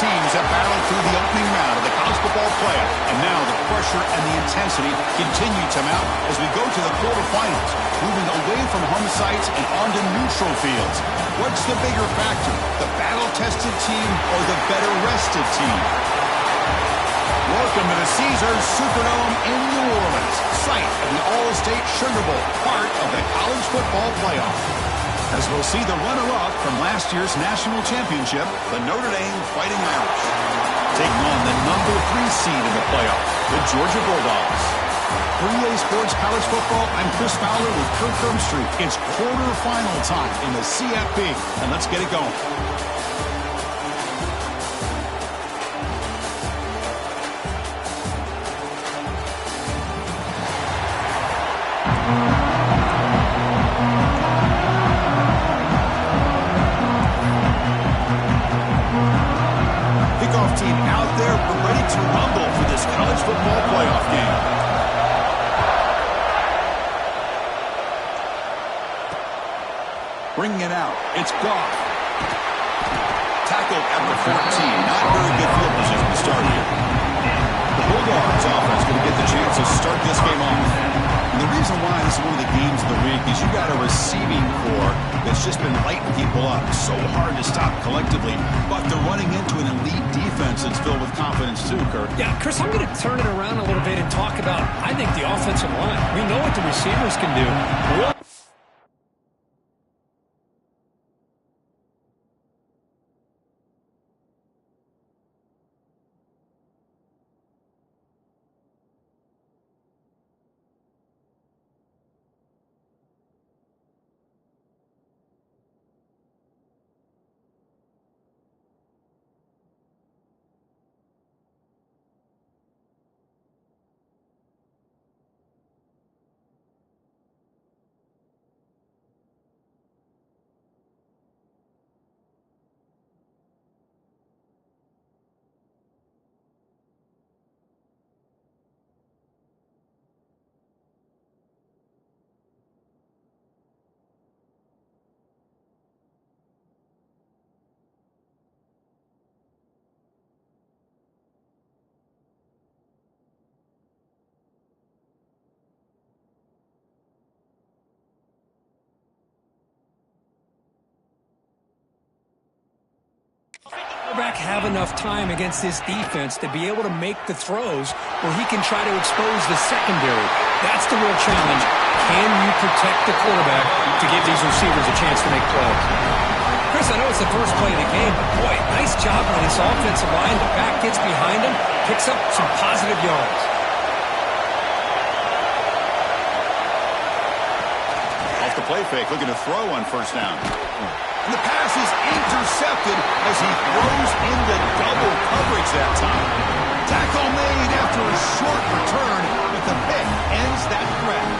teams have battled through the opening round of the college football playoff, and now the pressure and the intensity continue to mount as we go to the quarterfinals, moving away from home sites and onto neutral fields. What's the bigger factor, the battle-tested team or the better-rested team? Welcome to the Caesars Superdome in New Orleans, site of the All-State Sugar Bowl, part of the college football playoff. As we'll see the runner-up from last year's national championship, the Notre Dame Fighting Irish, taking on the number 3 seed in the playoff, the Georgia Bulldogs. For EA Sports College Football, I'm Chris Fowler with Kirk Herbstreit. It's quarterfinal time in the CFP, and let's get it going. Team out there, we're ready to rumble for this college football playoff game. Bringing it out, it's Goff. Tackled at the 14, not very good field position to start here. The Bulldogs offense going to get the chance to start this game off. And the reason why this is one of the games of the week is you got a receiving core that's just been lighting people up. So hard to stop collectively, but they're running into an elite defense that's filled with confidence too, Kirk. Yeah, Chris, I'm going to turn it around a little bit and talk about, I think, the offensive line. We know what the receivers can do. Quarterback have enough time against this defense to be able to make the throws where he can try to expose the secondary. That's the real challenge. Can you protect the quarterback to give these receivers a chance to make plays? Chris, I know it's the first play of the game, but boy, nice job by this offensive line. The back gets behind him, picks up some positive yards. Off the play fake, looking to throw on first down. And the pass is intercepted as he throws into double coverage that time. Tackle made after a short return, but the pick ends that threat.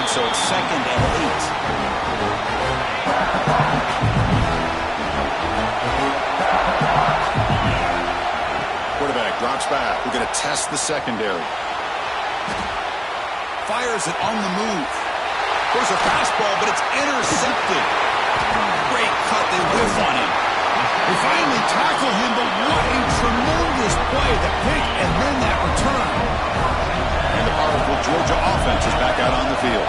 So it's 2nd and 8. Quarterback drops back. We're going to test the secondary. Fires it on the move. There's a fastball, but it's intercepted. Great cut. They whiff on him. They finally tackle him, but what a tremendous play. The pick and then that return. And the powerful Georgia offense is back out on the field.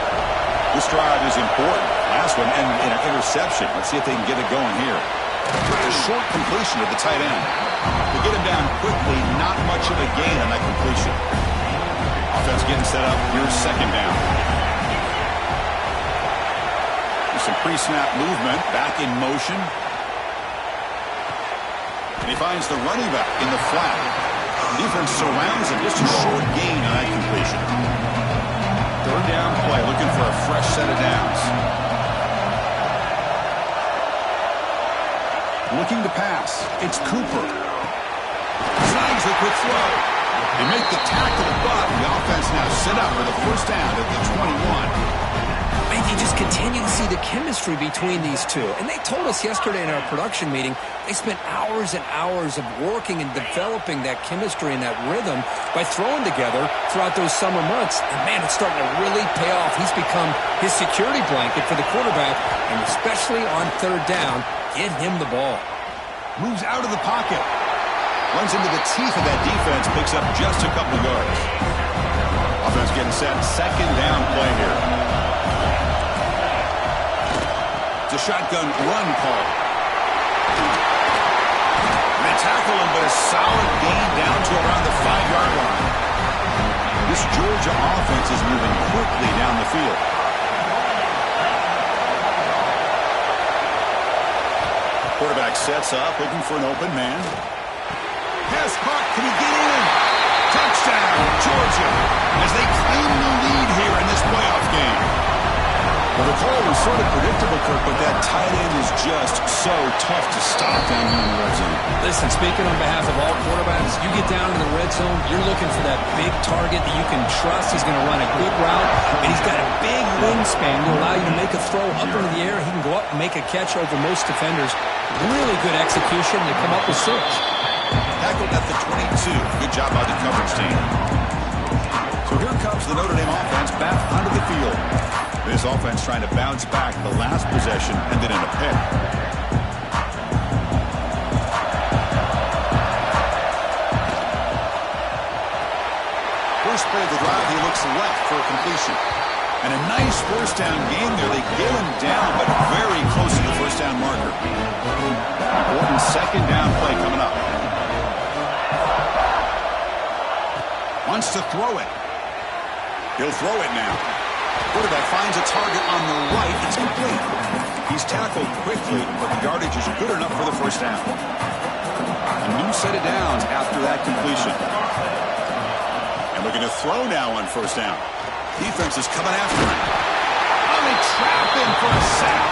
This drive is important. Last one ended in an interception. Let's see if they can get it going here. A short completion to the tight end. They get him down quickly. Not much of a gain on that completion. Offense getting set up. Here's 2nd down. There's some pre-snap movement. Back in motion. And he finds the running back in the flat. The defense surrounds him. Just a short gain on that completion. 3rd down play, looking for a fresh set of downs. Looking to pass. It's Cooper. Snags the quick throw. They make the tackle, but the offense now set up for the first down at the 21. And you just continue to see the chemistry between these two. And they told us yesterday in our production meeting, they spent hours and hours of working and developing that chemistry and that rhythm by throwing together throughout those summer months. And, man, it's starting to really pay off. He's become his security blanket for the quarterback, and especially on third down, get him the ball. Moves out of the pocket. Runs into the teeth of that defense, picks up just a couple of yards. Offense getting set. Second down play here. It's a shotgun run call. They tackle him, but a solid gain down to around the 5-yard line. This Georgia offense is moving quickly down the field. Quarterback sets up, looking for an open man. Pass caught. Can he get in? Touchdown, Georgia, as they claim the lead here in this playoff game. Well, the call was sort of predictable, Kirk, but that tight end is just so tough to stop down here in the red zone. Listen, speaking on behalf of all quarterbacks, you get down in the red zone, you're looking for that big target that you can trust. He's going to run a good route, and he's got a big wingspan to allow you to make a throw up into the air. He can go up and make a catch over most defenders. Really good execution to come up with 6. Tackled at the 22. Good job by the coverage team. So here comes the Notre Dame offense back onto the field. This offense trying to bounce back. The last possession ended in a pick. First play of the drive, he looks left for a completion. And a nice first down game there. They get him down, but very close to the first down marker. Important second down play coming up. Wants to throw it. He'll throw it now. Quarterback finds a target on the right. It's complete. He's tackled quickly, but the yardage is good enough for the first down. A new set of downs after that completion. And looking to throw now on first down. Defense is coming after him. Oh, they trap him for a sack.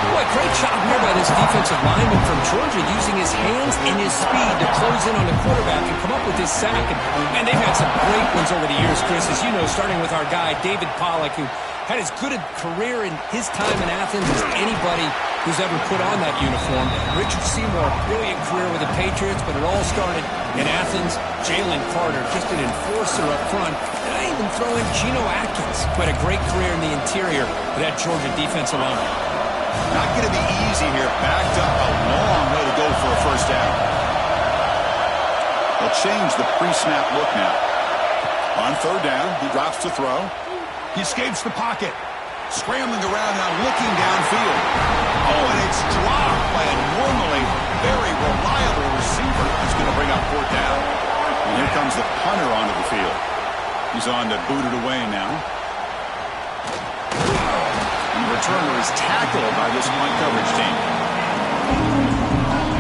Boy, great job here by this defensive lineman from Georgia, using his hands and his speed to close in on the quarterback and come up with this sack. And, man, they've had some great ones over the years, Chris, as you know, starting with our guy, David Pollack, who had as good a career in his time in Athens as anybody who's ever put on that uniform. Richard Seymour, brilliant career with the Patriots, but it all started in Athens. Jalen Carter, just an enforcer up front. And I even throw in Geno Atkins, who had a great career in the interior of that Georgia defensive line. Not going to be easy here. Backed up a long way to go for a first down. They'll change the pre-snap look now. On third down, he drops to throw. He escapes the pocket. Scrambling around now, looking downfield. Oh, and it's dropped by a normally very reliable receiver who's going to bring up fourth down. And here comes the punter onto the field. He's on to boot it away now. And the returner is tackled by this punt coverage team.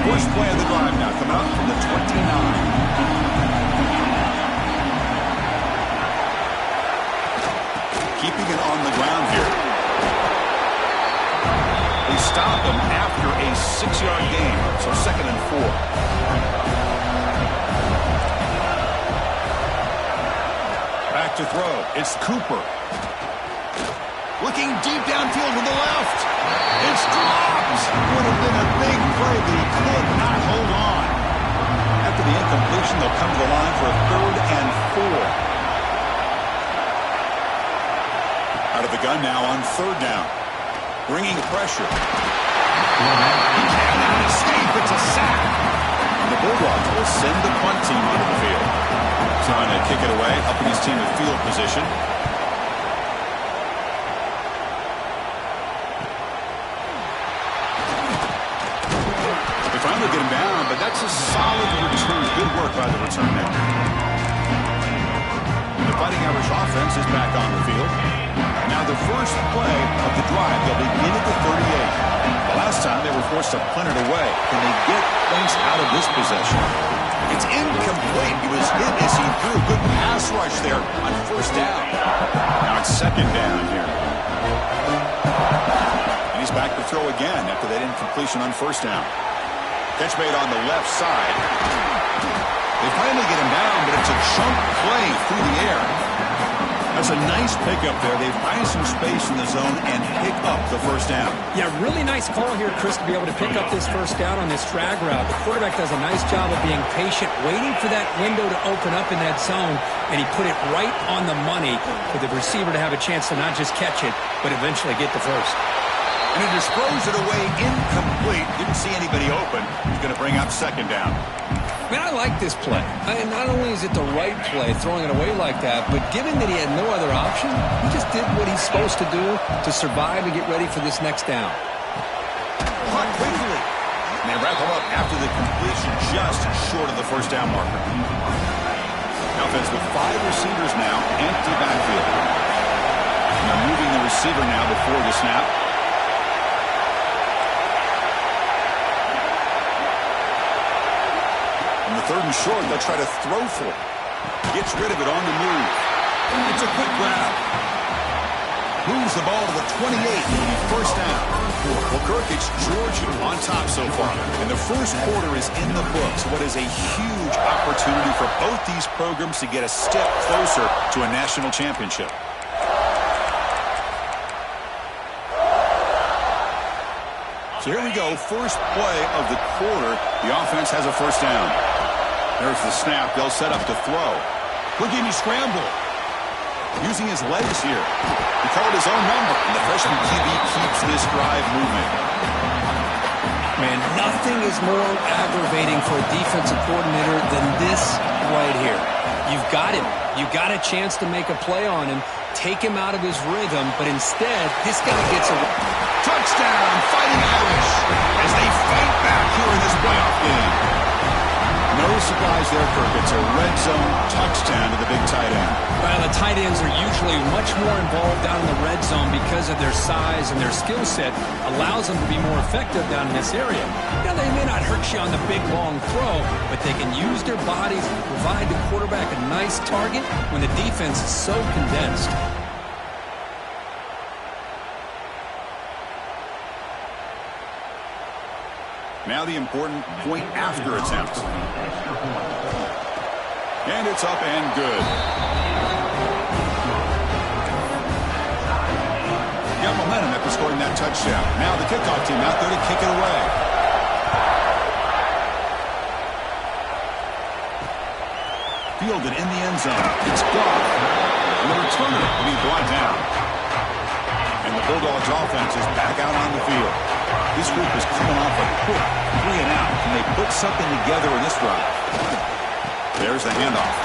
First play of the drive now, coming up from the 29. Keeping it on the ground here. They stop him after a 6-yard gain, so 2nd and 4. Back to throw. It's Cooper. Looking deep downfield to the left. It's dropped. Would have been a big play, but he could not hold on. After the incompletion, they'll come to the line for a 3rd and 4. Out of the gun now on third down. Bringing pressure. He cannot escape. It's a sack. And the Bulldogs will send the punt team onto the field. Trying to kick it away, helping his team with field position. They finally get him down, but that's a solid return. Good work by the return man. The Fighting Irish offense is back on the field. Now the first play of the drive, they'll begin at the 38. The last time they were forced to punt it away. Can they get things out of this possession? It's incomplete. He was hit as he threw a good pass rush there on first down. Now it's second down here. And he's back to throw again after that incompletion on first down. Catch made on the left side. They finally get him down, but it's a chunk play through the air. That's a nice pickup there. They find some space in the zone and pick up the first down. Yeah, really nice call here, Chris, to be able to pick up this first down on this drag route. The quarterback does a nice job of being patient, waiting for that window to open up in that zone, and he put it right on the money for the receiver to have a chance to not just catch it, but eventually get the first. And he just throws it away incomplete. Didn't see anybody open. He's going to bring up second down. Man, I like this play. Not only is it the right play, throwing it away like that, but given that he had no other option, he just did what he's supposed to do to survive and get ready for this next down. Caught quickly. And they wrap him up after the completion just short of the first down marker. Offense with 5 receivers now, empty backfield. And they're moving the receiver now before the snap. Third and short, they'll try to throw for it. Gets rid of it on the move. It's a quick grab. Moves the ball to the 28. First down. Well, Kirk, it's Georgia on top so far. And the first quarter is in the books. What is a huge opportunity for both these programs to get a step closer to a national championship. So here we go. First play of the quarter. The offense has a first down. There's the snap. They'll set up to throw. Look at me scramble. Using his legs here. He called his own number. And the freshman QB keeps this drive moving. Man, nothing is more aggravating for a defensive coordinator than this right here. You've got him. You've got a chance to make a play on him, take him out of his rhythm, but instead, this guy gets a touchdown, Fighting Irish, as they fight back here in this playoff game. No surprise there, Kirk. It's a red zone touchdown to the big tight end. Well, the tight ends are usually much more involved down in the red zone because of their size and their skill set allows them to be more effective down in this area. Now, they may not hurt you on the big, long throw, but they can use their bodies to provide the quarterback a nice target when the defense is so condensed. Now the important point after attempt. And it's up and good. Got momentum after scoring that touchdown. Now the kickoff team out there to kick it away. Fielded in the end zone. It's gone. And the returner will be brought down. And the Bulldogs offense is back out on the field. This group is coming off a quick 3 and out. Can they put something together in this drive? There's the handoff.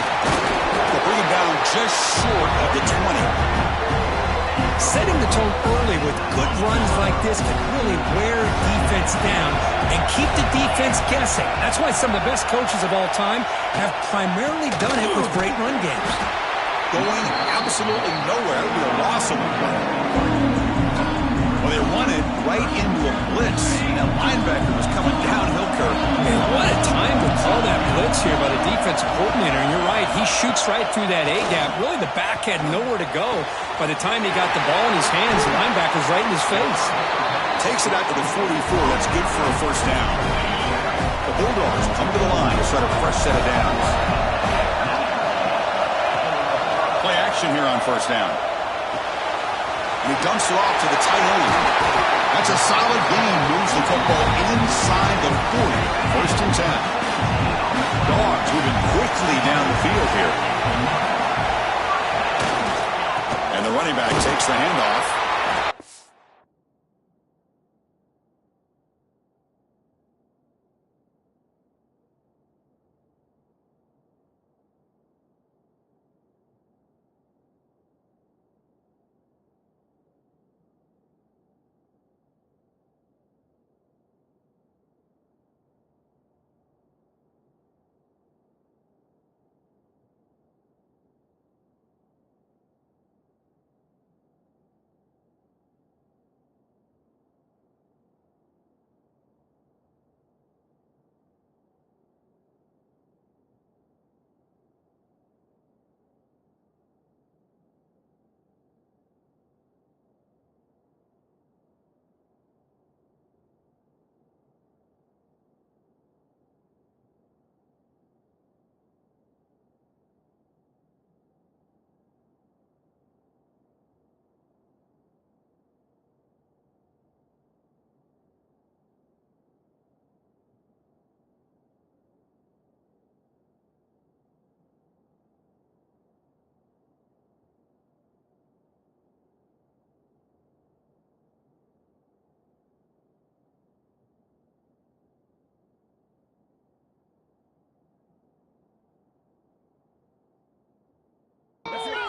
They'll bring him down just short of the 20. Setting the tone early with good runs like this can really wear defense down and keep the defense guessing. That's why some of the best coaches of all time have primarily done it with great run games. Going absolutely nowhere. It'll be a loss of 1. Well, they run it right into a blitz. That linebacker was coming downhill, Kirk. And what a time to call that blitz here by the defensive coordinator. And you're right, he shoots right through that A-gap. Really, the back had nowhere to go. By the time he got the ball in his hands, the linebacker's right in his face. Takes it out to the 44. That's good for a first down. The Bulldogs come to the line to start a fresh set of downs. Play action here on first down. And he dumps it off to the tight end. That's a solid gain. Moves the football inside the 40. First and 10. Dogs moving quickly down the field here. And the running back takes the handoff.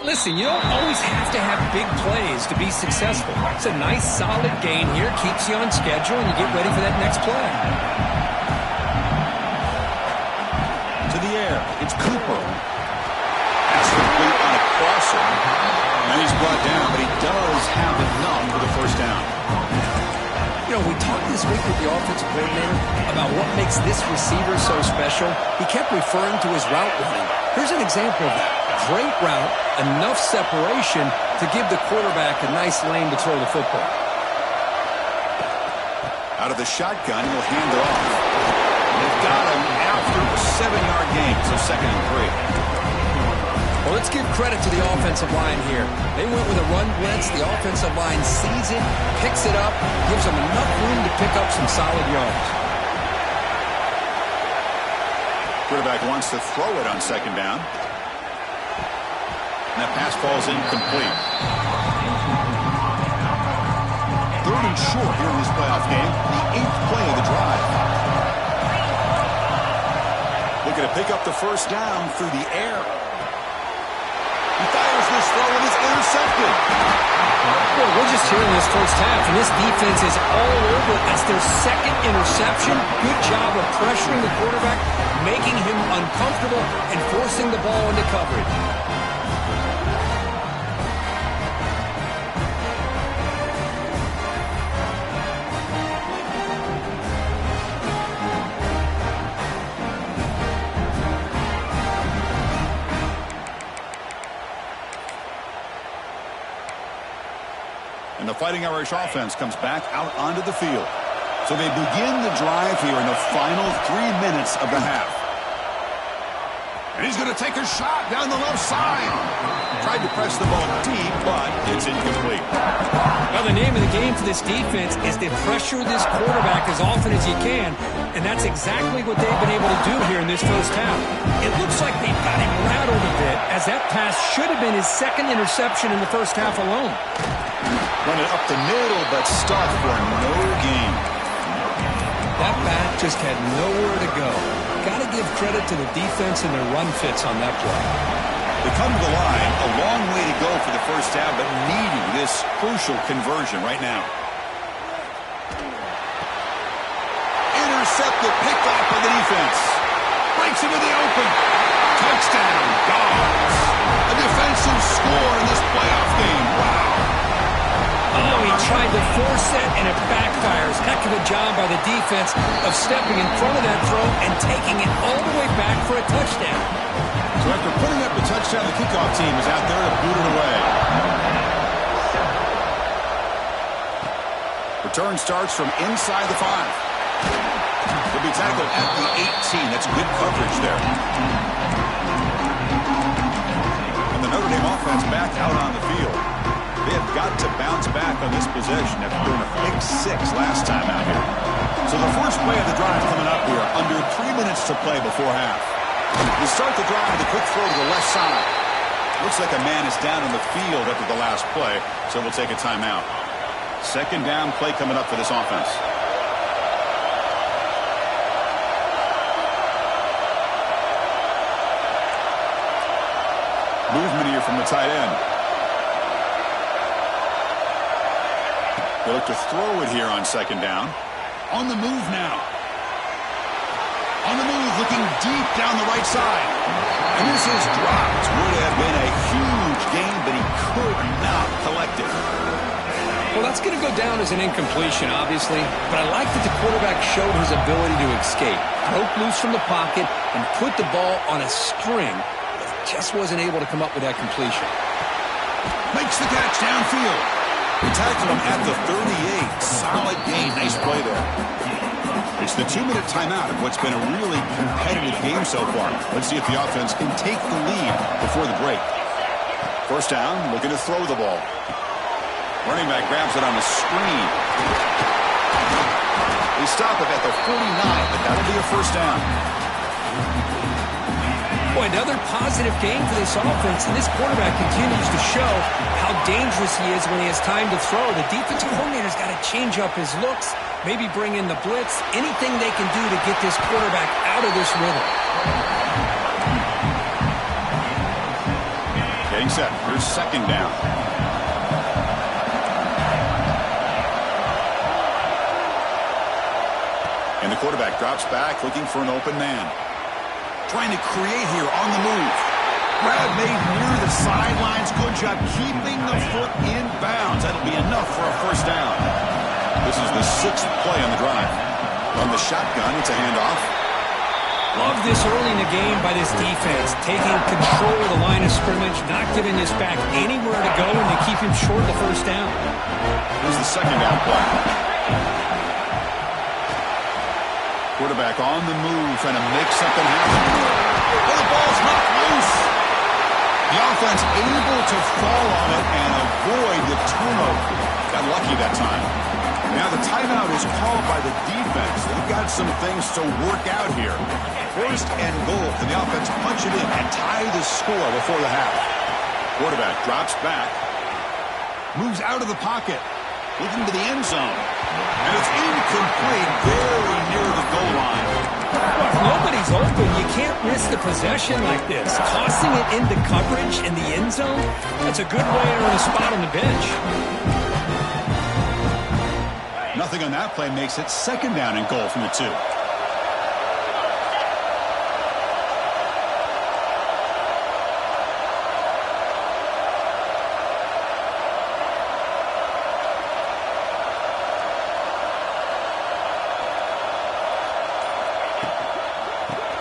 Listen, you don't always have to have big plays to be successful. It's a nice, solid gain here. Keeps you on schedule, and you get ready for that next play. To the air. It's Cooper. That's complete on a crosser. And he's brought down, but he does have enough for the first down. You know, we talked this week with the offensive coordinator about what makes this receiver so special. He kept referring to his route running. Here's an example of that. Great route, enough separation to give the quarterback a nice lane to throw the football. Out of the shotgun, he'll hand it off. They've got him after a 7-yard gain, so 2nd and 3. Well, let's give credit to the offensive line here. They went with a run blitz. The offensive line sees it, picks it up, gives them enough room to pick up some solid yards. Quarterback wants to throw it on 2nd down. And that pass falls incomplete. 3rd and short here in this playoff game. The 8th play of the drive. Looking to pick up the first down through the air. He fires this throw and it's intercepted. Well, we're just here in this first half, and this defense is all over. That's their 2nd interception. Good job of pressuring the quarterback, making him uncomfortable, and forcing the ball into coverage. And the Fighting Irish offense comes back out onto the field. So they begin the drive here in the final 3 minutes of the half. And he's going to take a shot down the left side. Tried to press the ball deep, but it's incomplete. Well, the name of the game for this defense is to pressure this quarterback as often as you can, and that's exactly what they've been able to do here in this first half. It looks like they've got him rattled a bit, as that pass should have been his 2nd interception in the first half alone. Running up the middle, but stuffed for no gain. That back just had nowhere to go. Got to give credit to the defense and their run fits on that play. They come to the line, a long way to go for the first down, but needing this crucial conversion right now. Intercepted, picked off by the defense. Breaks into the open. Touchdown, Dogs. A defensive score in this playoff game. Wow. Oh, he tried to force it, and it backfires. Heck of a job by the defense of stepping in front of that throw and taking it all the way back for a touchdown. So after putting up a touchdown, the kickoff team is out there to boot it away. Return starts from inside the 5. He'll be tackled at the 18. That's good coverage there. And the Notre Dame offense back out on the field. They have got to bounce back on this possession after doing a pick 6 last time out here. So the first play of the drive coming up here, under 3 minutes to play before half. We start the drive with a quick throw to the left side. Looks like a man is down on the field after the last play, so we'll take a timeout. 2nd down play coming up for this offense. Movement here from the tight end. They look to throw it here on 2nd down. On the move now. On the move, looking deep down the right side. And this is dropped. Would have been a huge gain, but he could not collect it. Well, that's going to go down as an incompletion, obviously. But I like that the quarterback showed his ability to escape. Broke loose from the pocket and put the ball on a string. But just wasn't able to come up with that completion. Makes the catch downfield. They tackled him at the 38. Solid gain. Nice play there. It's the 2-minute timeout of what's been a really competitive game so far. Let's see if the offense can take the lead before the break. First down, looking to throw the ball. Running back grabs it on the screen. They stop it at the 49, but that'll be a first down. Boy, another positive game for this offense, and this quarterback continues to show how dangerous he is when he has time to throw. The defensive coordinator's got to change up his looks, maybe bring in the blitz, anything they can do to get this quarterback out of this rhythm. Okay, Getting set. Here's second down. And the quarterback drops back, looking for an open man. Trying to create here on the move. Grab made near the sidelines. Good job keeping the foot in bounds. That'll be enough for a first down. This is the 6th play on the drive. On the shotgun, it's a handoff. Love this early in the game by this defense, taking control of the line of scrimmage, not giving this back anywhere to go, and to keep him short of the first down. Here's the second down play. Quarterback on the move, trying to make something happen. Oh, the ball's knocked loose. The offense able to fall on it and avoid the turnover. Got lucky that time. Now the timeout is called by the defense. They've got some things to work out here. First and goal. Can the offense punch it in and tie the score before the half? Quarterback drops back. Moves out of the pocket. Looking to the end zone. And it's incomplete, very near the goal line. If nobody's open, you can't risk the possession like this. Tossing it into coverage in the end zone, that's a good way to earn a spot on the bench. Nothing on that play makes it second down and goal from the 2.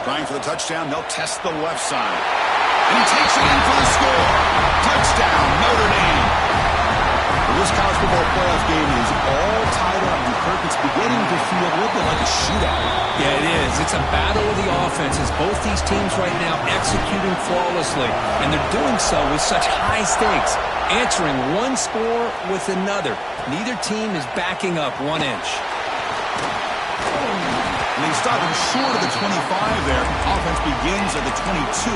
Trying for the touchdown, they'll test the left side. And he takes it in for the score. Touchdown, Notre Dame. This college football playoff game is all tied up. It's beginning to feel a little bit like a shootout. Yeah, it is. It's a battle of the offenses. Both these teams right now executing flawlessly, and they're doing so with such high stakes, answering one score with another. Neither team is backing up 1 inch. And they stop him short of the 25 there. Offense begins at the 22.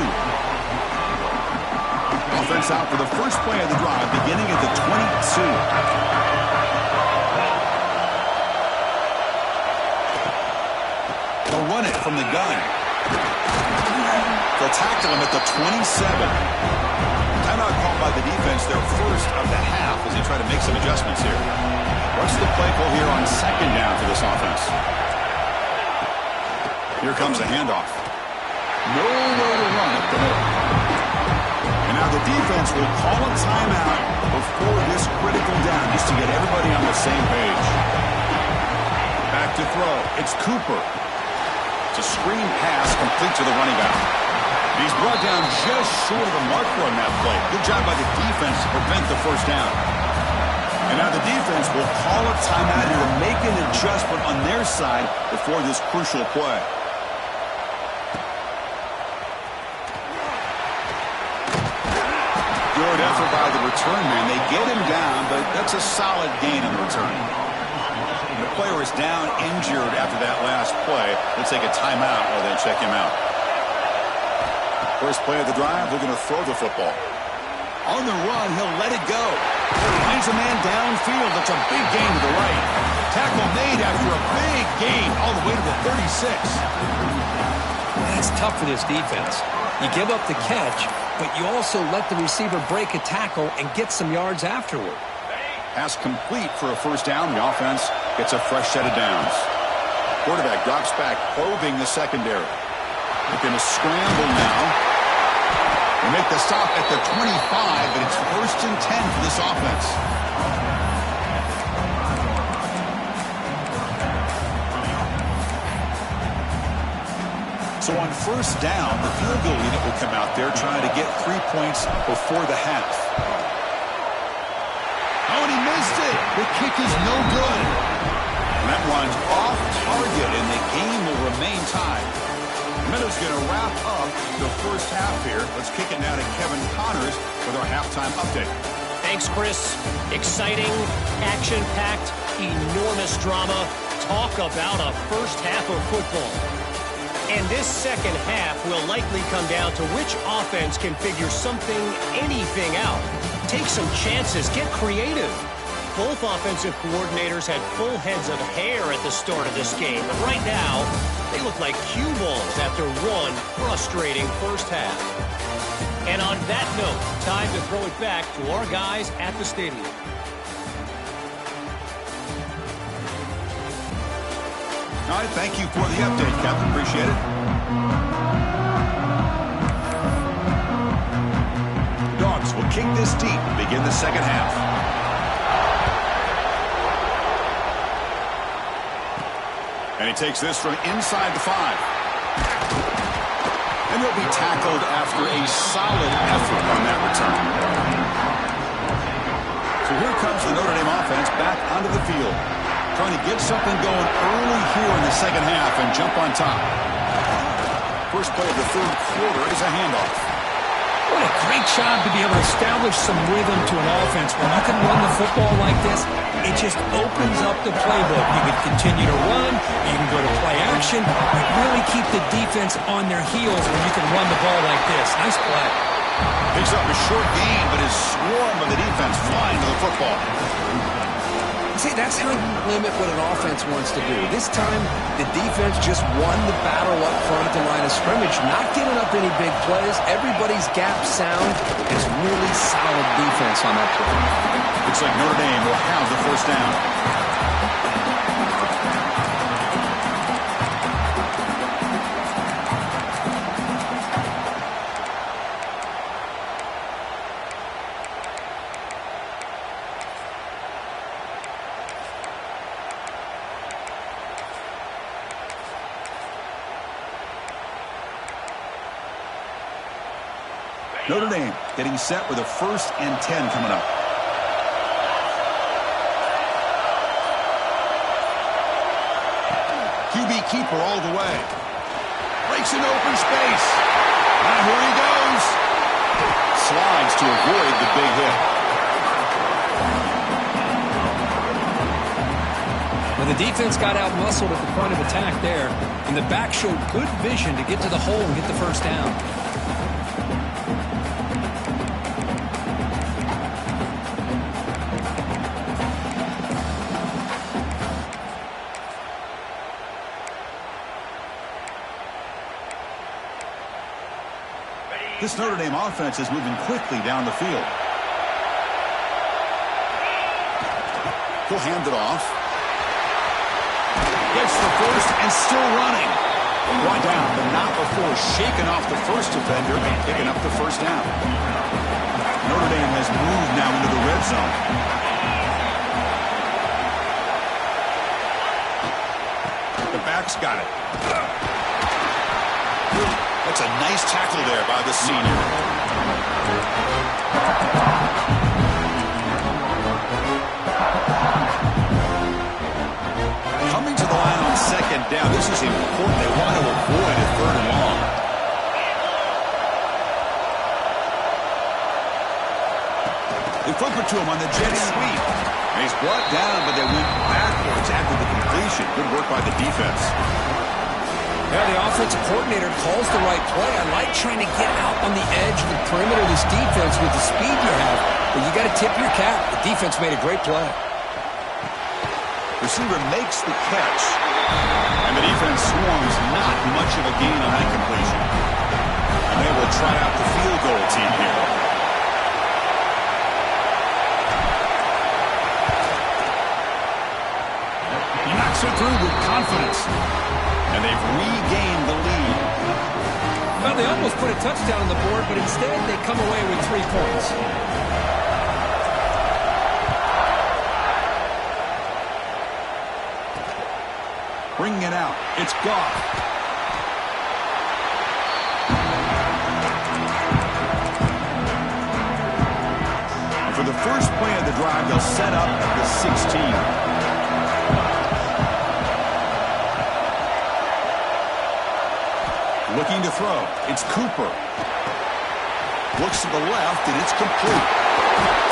Offense out for the first play of the drive, beginning at the 22. They'll run it from the gun. They'll tackle him at the 27. Timeout called by the defense, their first of the half, as they try to make some adjustments here. What's the play call here on second down for this offense? Here comes a handoff. Nowhere to run up the middle. And now the defense will call a timeout before this critical down, just to get everybody on the same page. Back to throw. It's Cooper. It's a screen pass complete to the running back. He's brought down just short of the marker on that play. Good job by the defense to prevent the first down. And now the defense will call a timeout here to make an adjustment on their side before this crucial play. Good effort by the return man. They get him down, but that's a solid gain in the return. The player is down injured after that last play. Let's take a timeout while they check him out. First play of the drive, they're going to throw the football. On the run, he'll let it go. Finds a man downfield. That's a big gain to the right. Tackle made after a big gain all the way to the 36. That's tough for this defense. You give up the catch, but you also let the receiver break a tackle and get some yards afterward. Pass complete for a first down. The offense gets a fresh set of downs. Quarterback drops back, probing the secondary. They're going to scramble now. They make the stop at the 25, but it's 1st and 10 for this offense. So on first down, the field goal unit will come out there trying to get 3 points before the half. Oh, and he missed it. The kick is no good. And that one's off target, and the game will remain tied. Meadow's going to wrap up the first half here. Let's kick it now to Kevin Connors with our halftime update. Thanks, Chris. Exciting, action-packed, enormous drama. Talk about a first half of football. And this second half will likely come down to which offense can figure something, anything out. Take some chances. Get creative. Both offensive coordinators had full heads of hair at the start of this game. But right now, they look like cue balls after one frustrating first half. And on that note, time to throw it back to our guys at the stadium. All right, thank you for the update, Captain. Appreciate it. Dogs will kick this deep, begin the second half. And he takes this from inside the 5. And he'll be tackled after a solid effort on that return. So here comes the Notre Dame offense back onto the field, trying to get something going early here in the second half and jump on top. First play of the third quarter is a handoff. What a great job to be able to establish some rhythm to an offense. When you can run the football like this, it just opens up the playbook. You can continue to run, you can go to play action, but really keep the defense on their heels when you can run the ball like this. Nice play. Picks up a short gain, but his swarm of the defense flying to the football. See, that's how you limit what an offense wants to do. This time, the defense just won the battle up front at the line of scrimmage, not giving up any big plays. Everybody's gap sound. It's really solid defense on that play. Looks like Notre Dame will have the first down. Notre Dame getting set with a 1st and 10 coming up. QB keeper all the way. Breaks into open space. And here he goes. Slides to avoid the big hit. Well, the defense got out-muscled at the point of attack there, and the back showed good vision to get to the hole and get the first down. This Notre Dame offense is moving quickly down the field. He'll hand it off. Gets the first and still running. Brought down, but not before shaking off the first defender and picking up the first down. Notre Dame has moved now into the red zone. The back's got it. That's a nice tackle there by the senior. Coming to the line on second down. This is important. They want to avoid a 3rd and long. They flip it to him on the jet sweep. And he's brought down, but they went backwards after the completion. Good work by the defense. Yeah, the offensive coordinator calls the right play. I like trying to get out on the edge of the perimeter of this defense with the speed you have, but you got to tip your cap. The defense made a great play. Receiver makes the catch, and the defense swarms not much of a gain on that completion. And they will try out the field goal team here. He knocks it through with confidence. And they've regained the lead. Well, they almost put a touchdown on the board, but instead they come away with 3 points. Bringing it out. It's Goff. And for the first play of the drive, they'll set up at the 16. Looking to throw. It's Cooper. Looks to the left, and it's complete.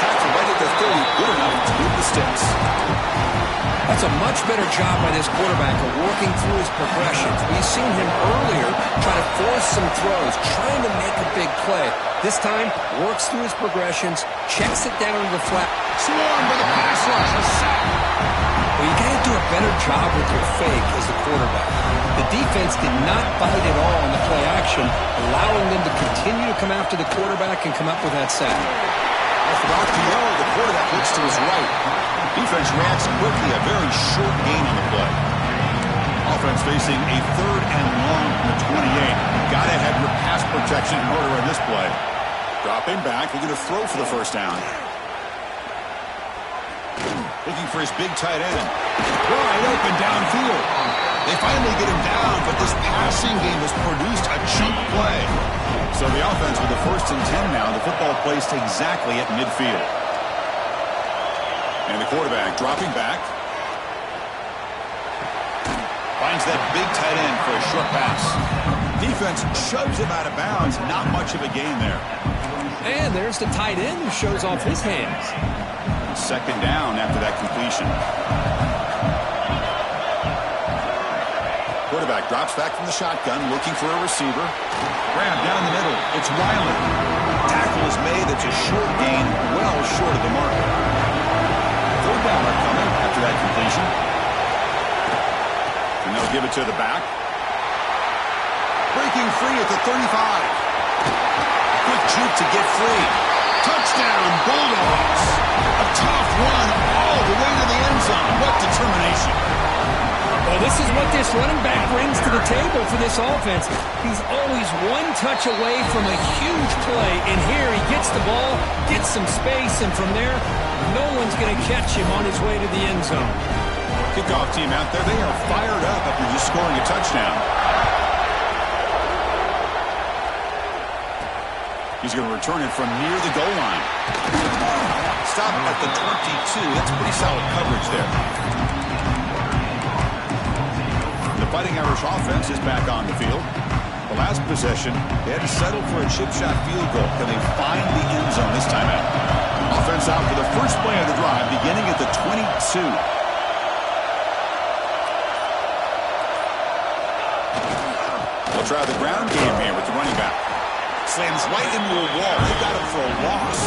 Tackle right at the 30. Good enough to move the sticks. That's a much better job by this quarterback of working through his progressions. We've seen him earlier try to force some throws, trying to make a big play. This time, works through his progressions, checks it down to the flat. Swarm with a pass rush. A sack. Well, Well, you got to do a better job with your fake as the quarterback. The defense did not bite at all on the play action, allowing them to continue to come after the quarterback and come up with that sack. Without the yellow, the quarterback looks to his right. Defense reacts quickly, a very short gain on the play. Offense facing a 3rd and long from the 28. Got to have your pass protection in order in this play. Dropping back, looking to throw for the first down. Looking for his big tight end. Wide open downfield. They finally get him down, but this passing game has produced a chunk play. So the offense with the 1st and 10 now. The football placed exactly at midfield. And the quarterback dropping back. Finds that big tight end for a short pass. Defense shoves him out of bounds. Not much of a gain there. And there's the tight end who shows off his hands. 2nd down after that completion. Quarterback drops back from the shotgun, looking for a receiver. Grab down the middle. It's Riley. Tackle is made. It's a short gain, well short of the marker. 3rd down are coming after that completion. And they'll give it to the back. Breaking free at the 35. Quick juke to get free. Touchdown, Bulldogs. A tough run all the way to the end zone. What determination. Well, this is what this running back brings to the table for this offense. He's always one touch away from a huge play, and here he gets the ball, gets some space, and from there, no one's going to catch him on his way to the end zone. Kickoff team out there, they are fired up after just scoring a touchdown. He's going to return it from near the goal line. Stop at the 22. That's pretty solid coverage there. The Fighting Irish offense is back on the field. The last possession, they had to settle for a chip shot field goal. Can they find the end zone this time out? Offense out for the first play of the drive, beginning at the 22. They'll try the ground game here with the running back. Slams right into a wall. They got him for a loss.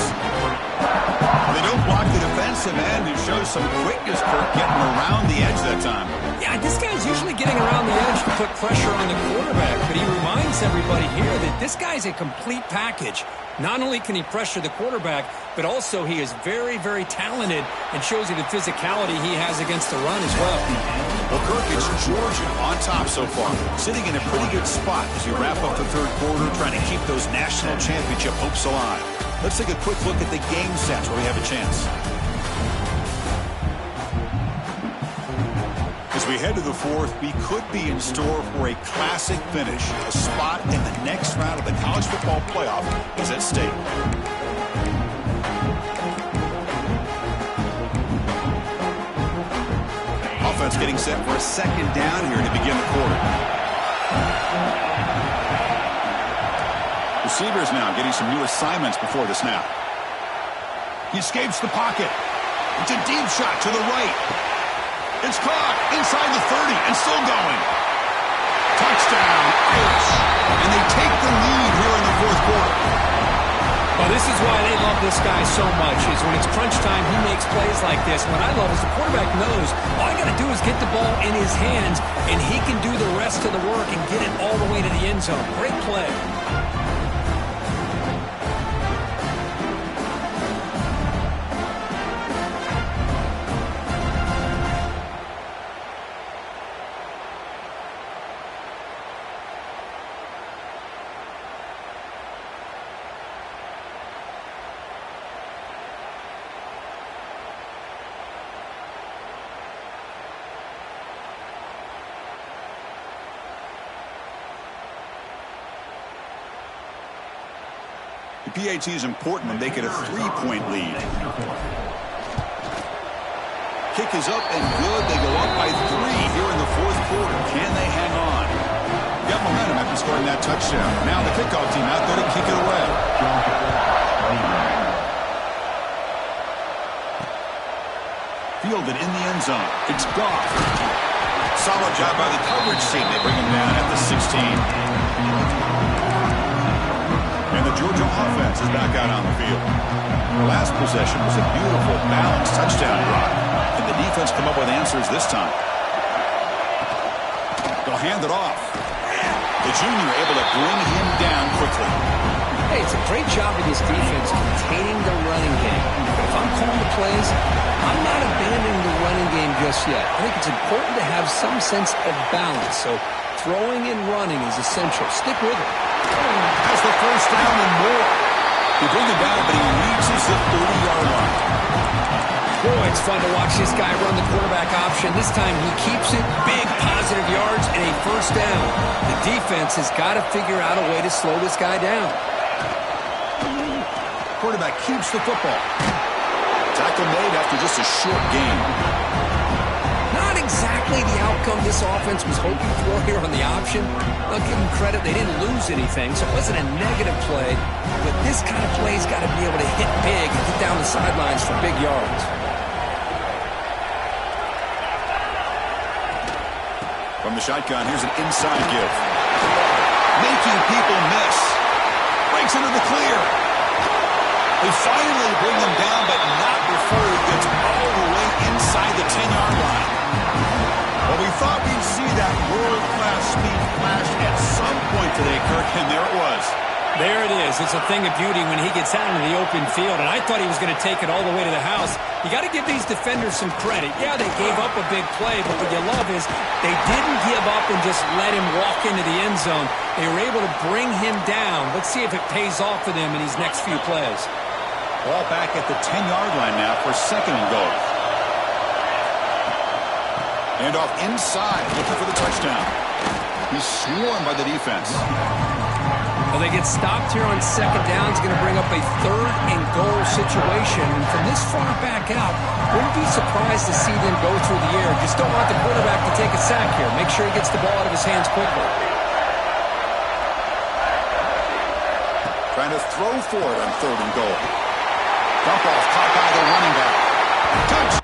They don't block the defensive end, who shows some quickness, Kirk, getting around the edge that time. Yeah, this guy's usually getting around the edge to put pressure on the quarterback, but he reminds everybody here that this guy's a complete package. Not only can he pressure the quarterback, but also he is very, very talented and shows you the physicality he has against the run as well. Well, Kirk, it's Georgia on top so far, sitting in a pretty good spot as you wrap up the 3rd quarter, trying to keep those national championship hopes alive. Let's take a quick look at the game sets where we have a chance. As we head to the 4th, we could be in store for a classic finish. A spot in the next round of the college football playoff is at stake. Offense getting set for a 2nd down here to begin the quarter. Receivers now getting some new assignments before the snap. He escapes the pocket. It's a deep shot to the right. It's caught inside the 30 and still going. Touchdown, Irish. And they take the lead here in the 4th quarter. Well, this is why they love this guy so much, is when it's crunch time, he makes plays like this. What I love is the quarterback knows all I got to do is get the ball in his hands, and he can do the rest of the work and get it all the way to the end zone. Great play. The PAT is important when they get a 3-point lead. Kick is up and good. They go up by 3 here in the 4th quarter. Can they hang on? Got momentum after scoring that touchdown. Now the kickoff team out there to kick it away. Fielded in the end zone. It's Goff. Solid job by the coverage team. They bring him down at the 16. And the Georgia offense is back out on the field. The last possession was a beautiful, balanced touchdown drive. And the the defense come up with answers this time? They'll hand it off. The junior able to bring him down quickly. Hey, it's a great job of this defense containing the running game. But if I'm calling the plays, I'm not abandoning the running game just yet. I think it's important to have some sense of balance. So throwing and running is essential. Stick with it. Has the first down and more. He bring it down, but he reaches the 30-yard line. Boy, it's fun to watch this guy run the quarterback option. This time he keeps it, big positive yards, and a first down. The defense has got to figure out a way to slow this guy down. Quarterback keeps the football. Tackle made after just a short gain. Not exactly the outcome this offense was hoping for here on the option. I'll give them credit, they didn't lose anything, so it wasn't a negative play. But this kind of play's got to be able to hit big and get down the sidelines for big yards. From the shotgun, here's an inside give. Making people miss. Breaks into the clear. They finally bring him down, but not before he gets all the way inside the 10-yard line. Well, we thought we'd see that world-class speed flash at some point today, Kirk, and there it was. There it is. It's a thing of beauty when he gets out into the open field, and I thought he was going to take it all the way to the house. You got to give these defenders some credit. Yeah, they gave up a big play, but what you love is they didn't give up and just let him walk into the end zone. They were able to bring him down. Let's see if it pays off for them in these next few plays. Ball back at the 10-yard line now for second and goal. And off inside, looking for the touchdown. He's swarmed by the defense. Well, they get stopped here on second down. It's going to bring up a third and goal situation. And from this far back out, wouldn't be surprised to see them go through the air. Just don't want the quarterback to take a sack here. Make sure he gets the ball out of his hands quickly. Trying to throw for it on third and goal. Dump off caught by the running back. Touch.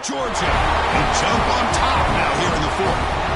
Georgia can jump on top now here in the fourth.